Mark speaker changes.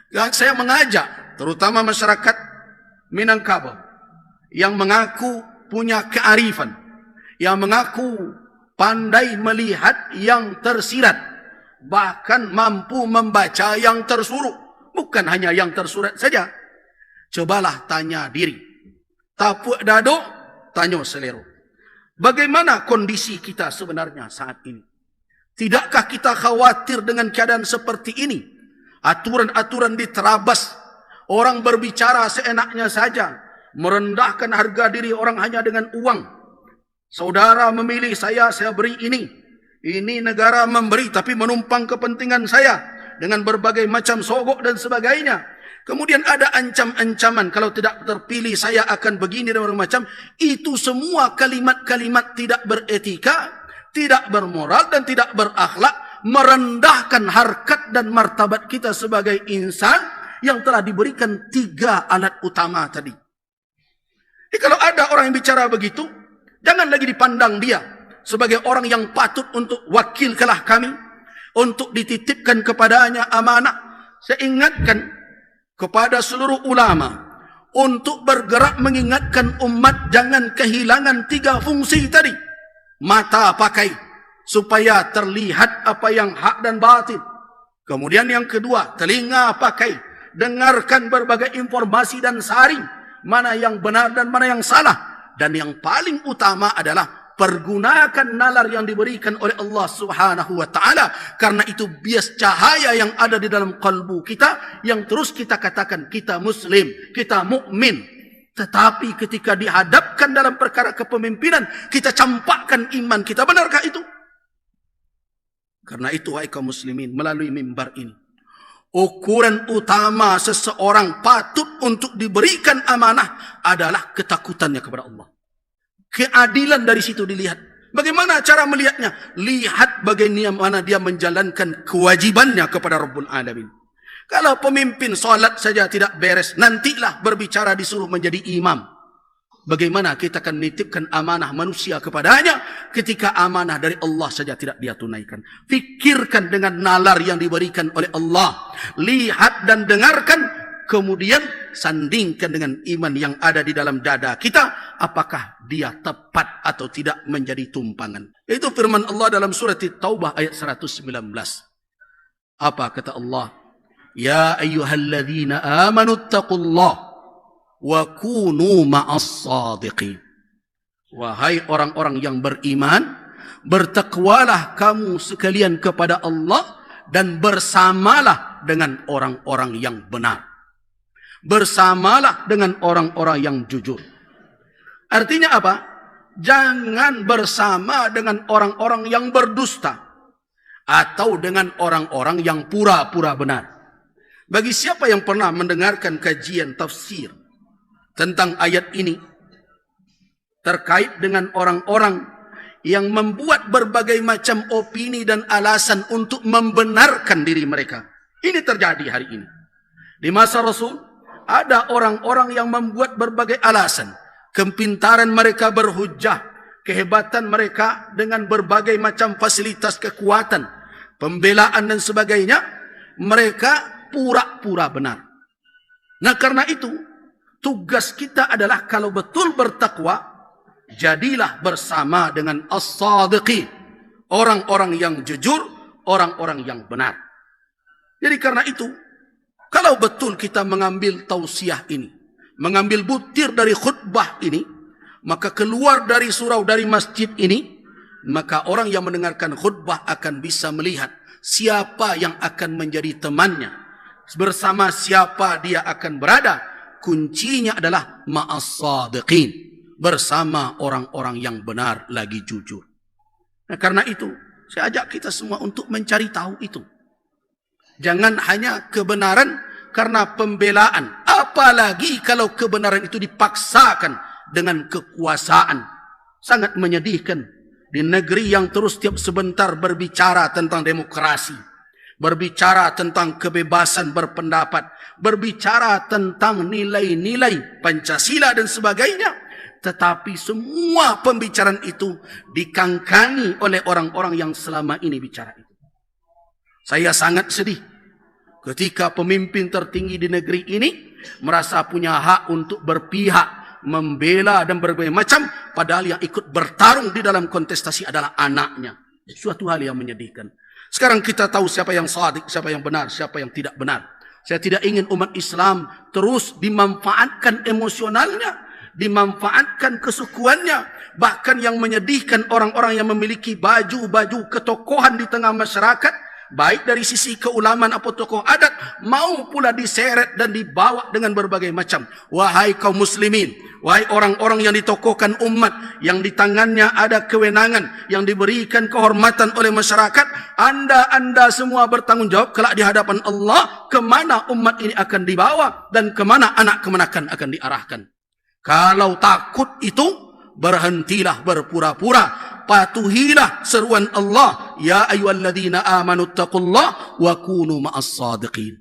Speaker 1: Saya mengajak terutama masyarakat Minangkabau yang mengaku punya kearifan, yang mengaku pandai melihat yang tersirat, bahkan mampu membaca yang tersurat. Bukan hanya yang tersurat saja. Cobalah tanya diri. Tapuk dado, tanya selero. Bagaimana kondisi kita sebenarnya saat ini? Tidakkah kita khawatir dengan keadaan seperti ini? Aturan-aturan diterabas, orang berbicara seenaknya saja, merendahkan harga diri orang hanya dengan uang. Saudara memilih saya beri ini. Ini negara memberi tapi menumpang kepentingan saya dengan berbagai macam sogok dan sebagainya. Kemudian ada ancam-ancaman, kalau tidak terpilih saya akan begini dan macam. Itu semua kalimat-kalimat tidak beretika, tidak bermoral dan tidak berakhlak, merendahkan harkat dan martabat kita sebagai insan yang telah diberikan 3 alat utama tadi. Jadi kalau ada orang yang bicara begitu, jangan lagi dipandang dia sebagai orang yang patut untuk wakilkanlah kami, untuk dititipkan kepadanya amanah. Saya ingatkan kepada seluruh ulama untuk bergerak mengingatkan umat jangan kehilangan 3 fungsi tadi. Mata pakai supaya terlihat apa yang hak dan batil. Kemudian yang kedua, telinga pakai, dengarkan berbagai informasi dan saring mana yang benar dan mana yang salah. Dan yang paling utama adalah pergunakan nalar yang diberikan oleh Allah Subhanahu wa taala, karena itu bias cahaya yang ada di dalam kalbu kita yang terus kita katakan kita muslim, kita mukmin. Tetapi ketika dihadapkan dalam perkara kepemimpinan, kita campakkan iman kita. Benarkah itu? Karena itu, wahai kaum muslimin, melalui mimbar ini, ukuran utama seseorang patut untuk diberikan amanah adalah ketakutannya kepada Allah. Keadilan dari situ dilihat. Bagaimana cara melihatnya? Lihat bagaimana dia menjalankan kewajibannya kepada Rabbul Alamin. Kalau pemimpin solat saja tidak beres, nantilah berbicara disuruh menjadi imam. Bagaimana kita akan menitipkan amanah manusia kepadanya ketika amanah dari Allah saja tidak dia tunaikan? Fikirkan dengan nalar yang diberikan oleh Allah. Lihat dan dengarkan, kemudian sandingkan dengan iman yang ada di dalam dada kita. Apakah dia tepat atau tidak menjadi tumpangan? Itu firman Allah dalam surat Taubah ayat 119. Apa kata Allah? Ya ayyuhalladzina amanu taqullah wa kunu ma'as sadiqin. Wahai orang-orang yang beriman, bertakwalah kamu sekalian kepada Allah dan bersamalah dengan orang-orang yang benar. Bersamalah dengan orang-orang yang jujur. Artinya apa? Jangan bersama dengan orang-orang yang berdusta atau dengan orang-orang yang pura-pura benar. Bagi siapa yang pernah mendengarkan kajian tafsir tentang ayat ini terkait dengan orang-orang yang membuat berbagai macam opini dan alasan untuk membenarkan diri mereka. Ini terjadi hari ini. Di masa Rasul ada orang-orang yang membuat berbagai alasan. Kepintaran mereka berhujjah, kehebatan mereka dengan berbagai macam fasilitas kekuatan, pembelaan dan sebagainya, mereka pura-pura benar. Nah, karena itu tugas kita adalah kalau betul bertakwa, jadilah bersama dengan as-sadiqin, orang-orang yang jujur, orang-orang yang benar. Jadi karena itu, kalau betul kita mengambil tausiah ini, mengambil butir dari khutbah ini, maka keluar dari surau, dari masjid ini, maka orang yang mendengarkan khutbah akan bisa melihat siapa yang akan menjadi temannya, bersama siapa dia akan berada. Kuncinya adalah ma'as-sadiqin, bersama orang-orang yang benar lagi jujur. Nah, karena itu saya ajak kita semua untuk mencari tahu itu. Jangan hanya kebenaran karena pembelaan, apalagi kalau kebenaran itu dipaksakan dengan kekuasaan. Sangat menyedihkan di negeri yang terus tiap sebentar berbicara tentang demokrasi, berbicara tentang kebebasan berpendapat, berbicara tentang nilai-nilai Pancasila dan sebagainya. Tetapi semua pembicaraan itu dikangkangi oleh orang-orang yang selama ini bicara itu. Saya sangat sedih ketika pemimpin tertinggi di negeri ini merasa punya hak untuk berpihak, membela dan berbagai macam, padahal yang ikut bertarung di dalam kontestasi adalah anaknya. Suatu hal yang menyedihkan. Sekarang kita tahu siapa yang shadiq, siapa yang benar, siapa yang tidak benar. Saya tidak ingin umat Islam terus dimanfaatkan emosionalnya, dimanfaatkan kesukuannya. Bahkan yang menyedihkan, orang-orang yang memiliki baju-baju ketokohan di tengah masyarakat, baik dari sisi keulamaan atau tokoh adat, mau pula diseret dan dibawa dengan berbagai macam. Wahai kaum muslimin, wahai orang-orang yang ditokohkan umat, yang di tangannya ada kewenangan, yang diberikan kehormatan oleh masyarakat, anda semua bertanggung jawab kelak di hadapan Allah, kemana umat ini akan dibawa dan kemana anak kemenakan akan diarahkan. Kalau takut itu, berhentilah berpura-pura, patuhilah seruan Allah, ya ayyuhalladzina amanu taqullah wa kunu ma'as sadiqin.